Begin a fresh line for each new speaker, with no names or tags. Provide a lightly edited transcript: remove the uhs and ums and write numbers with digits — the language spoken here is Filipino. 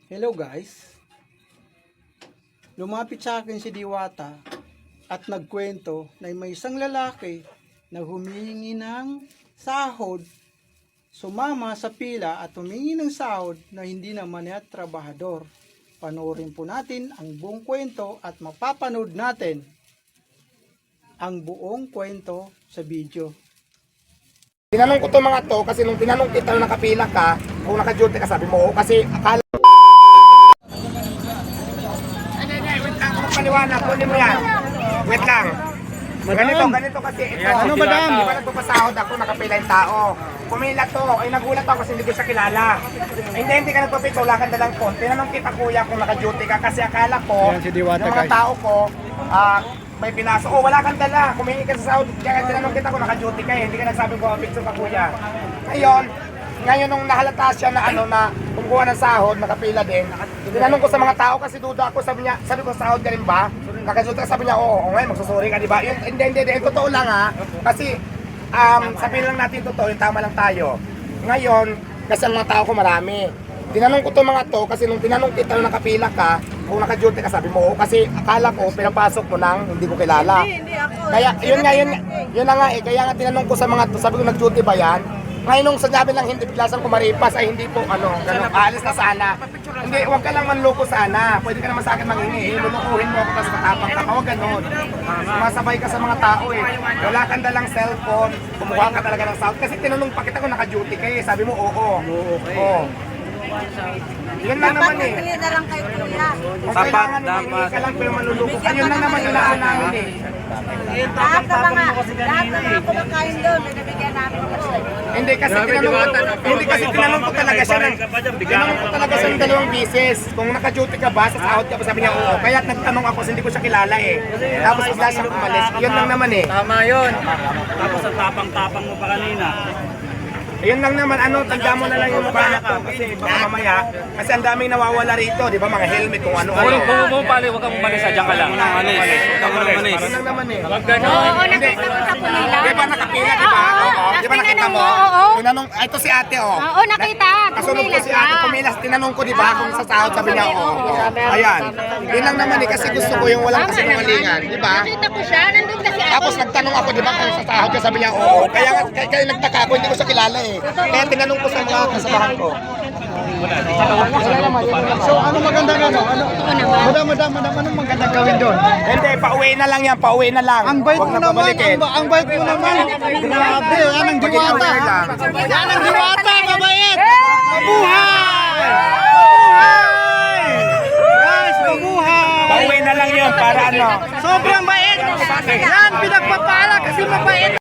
Hello guys, lumapit sa akin si Diwata at nagkwento na may isang lalaki na humingi ng sahod, sumama sa pila at humingi ng sahod na hindi naman niya trabahador. Panoorin po natin ang buong kwento at mapapanood natin ang buong kwento sa video.
Tinanong ko to mga to kasi nung tinanong kita nung nakapila ka, kung naka-duty ka, sabi mo, kasi akala paliwanag, kunin mo yan. Wait lang. Ganito kasi ito.
Ano, madam?
Di ba nagpapasahod ako, nakapila yung tao. Pumila to, ay nagulat ako kasi hindi ko siya kilala. Hindi ka nagpapito, wala kang dalang phone. Tinanong kita kuya kung naka-duty ka kasi akala ko,
Yan si Diwata,
yung mga
guys.
tao ko, may pinasok. Oh, wala kang dala. Kumingi ka sa sahod. Kaya tinanong kita kung naka-duty ka hindi ka nagsabi ko, picture ka kuya. Ngayon nung nahalata siya na na kumukuha ng sahod, nakapila din. Tinanong ko sa mga tao kasi duda ako, sabi ko sahod ka rin ba? Naka-duty ka, sabi niya, oo, ngayon magsusuri ka, di ba? Hindi, totoo lang kasi sabihin lang natin totoo, yung tama lang tayo. Ngayon, kasi ang mga tao ko marami. Tinanong ko to mga to kasi nung tinanong kita nung nakapila ka, kung naka-duty ka, sabi mo, kasi akala ko pinapasok mo nang hindi ko kilala. Kaya yun na nga kaya nga tinanong ko sa mga to, sabi ko nag-duty ba yan? Ngayon nung sinabi lang hindi biglasan ko maripas ay hindi po ganun, aalis na sana. Hindi, huwag ka lang manloko sana. Pwede ka naman sa akin manghingi, lulukuhin mo ako kasi matapang ka, huwag ganun. Masabay ka sa mga tao Wala kang dalang cellphone, kumuha ka talaga ng sound. Kasi tinanong pa kita kung naka-duty ka sabi mo oo. Oo. Yun lang naman
Dapat na lang kayo kuya.
Kung kailangan hindi ka lang pero maluluko ka, yun lang naman ilaan namin
Lahat ng mga kumakain doon, may nabigyan namin kasi.
Hindi kasi tinanong ko talaga siya ng dalawang bisis. Kung naka-duty ka ba, sa sahod ka ba, sabi niya oo. Kaya nagtanong ako, hindi ko siya kilala Tapos bigla siyang umalis. Yun lang naman
Tama yun. Tapos ang tapang-tapang mo pa kanina.
Ayun lang naman, tanda mo na lang yung mukha ko kasi baka mamaya, kasi ang daming nawawala rito, di ba, mga helmet kung ano-ano.
Kung pali, huwag kang umalis, dyan ka lang. Umalis. Huwag kang umalis.
Yun lang naman
Huwag ganun.
Oo, nakita ko sa Punila.
Di ba nakapila, di ba? Di ba nakita mo? Tinanong, ito si ate,
Oo, nakita.
Kasunod ko si ate, pumilas, tinanong ko, di ba, kung sa sahod, sabi niya, oo. Ayan. Yun lang naman kasi gusto ko yung walang kasinungalingan, di ba?
Nakita ko siya, nandun kasi ako.
Tapos nagtanong ako, di ba, kung sa sahod ka, sabi niya, oo. Kaya nagtaka ako, hindi ko siya kilala Kaya tinanong ko sa mga kasamahan ko.
So ano magandang Madam, anong magandang gawin doon?
Hindi, pauwi na lang yan, pauwi na lang.
Ang bait
Huwag
mo
na
naman,
pabalikin.
ang bait mo naman. Grabe, yan ang Diwata. Yan ang Diwata, mabait. Mabuhay! Mabuhay! Guys, mabuhay!
Pauwi na lang yun para
Sobrang bait. Yan, pinagpapala kasi mabait.